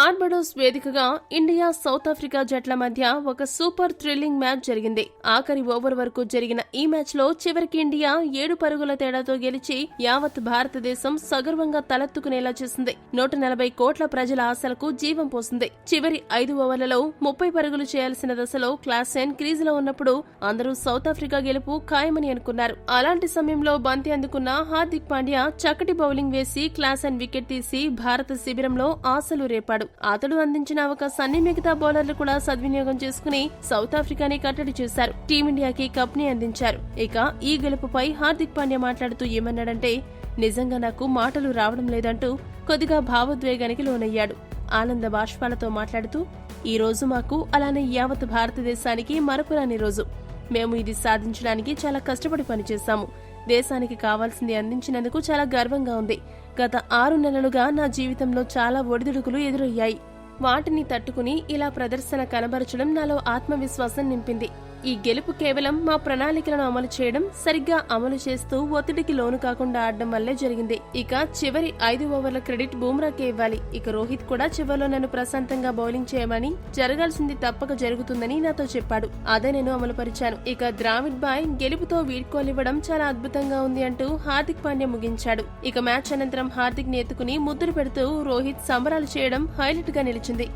Barbados వేదికగా India south Africa జట్ల మధ్య ఒక సూపర్ థ్రిల్లింగ్ మ్యాచ్ జరిగింది. ఆఖరి ఓవర్ వరకు జరిగిన ఈ మ్యాచ్ లో చివరికి ఇండియా 7 పరుగుల తేడాతో గెలిచి యావత్ భారతదేశం సగర్వంగా తలెత్తుకునేలా చేసింది. 140 కోట్ల ప్రజల ఆశలకు జీవం పోసింది. చివరి 5 ఓవర్లలో 30 పరుగులు చేయాల్సిన దశలో క్లాసెన్ క్రీజులో ఉన్నప్పుడు అందరూ సౌత్ ఆఫ్రికా గెలుపు ఖాయమని అనుకున్నారు. అలాంటి సమయంలో బంతి అందుకున్న హార్దిక్ పాండ్యా చక్కటి బౌలింగ్ వేసి క్లాసెన్ వికెట్ తీసి భారత శిబిరంలో ఆశలు రేపాడు. అతడు అందించిన అవకాశాన్ని మిగతా బౌలర్లు కూడా సద్వినియోగం చేసుకుని సౌత్ ఆఫ్రికాని కట్టడి చేశారు. టీమిండియాకి కప్ ని అందించారు. ఇక ఈ గెలుపుపై హార్దిక్ పాండ్యా మాట్లాడుతూ ఏమన్నాడంటే, నిజంగా నాకు మాటలు రావడం లేదంటూ కొద్దిగా భావోద్వేగానికి లోనయ్యాడు. ఆనంద బాష్పాలతో మాట్లాడుతూ, ఈ రోజు మాకు అలానే యావత్ భారతదేశానికి మరపురాని రోజు. మేము ఇది సాధించడానికి చాలా కష్టపడి పనిచేశాము. దేశానికి కావాల్సింది అందించినందుకు చాలా గర్వంగా ఉంది. గత 6 నెలలుగా నా జీవితంలో చాలా ఒడిదుడుకులు ఎదురయ్యాయి. వాటిని తట్టుకుని ఇలా ప్రదర్శన కనబరచడం నాలో ఆత్మవిశ్వాసం నింపింది. ఈ గెలుపు కేవలం మా ప్రణాళికలను అమలు చేయడం, సరిగ్గా అమలు చేస్తూ ఒత్తిడికి లోను కాకుండా ఆడడం వల్లే జరిగింది. ఇక చివరి 5 ఓవర్ల క్రెడిట్ బూమ్రాకే ఇవ్వాలి. ఇక రోహిత్ కూడా చివరిలో నన్ను ప్రశాంతంగా బౌలింగ్ చేయమని, జరగాల్సింది తప్పక జరుగుతుందని నాతో చెప్పాడు. అదే నేను అమలుపరిచాను. ఇక ద్రావిడ్ బాయ్ గెలుపుతో వీడ్కోలివ్వడం చాలా అద్భుతంగా ఉంది అంటూ హార్దిక్ పాండ్యా ముగించాడు. ఇక మ్యాచ్ అనంతరం హార్దిక్ ని ఎత్తుకుని ముద్దులు పెడుతూ రోహిత్ సంబరాలు చేయడం హైలైట్ గా నిలిచింది.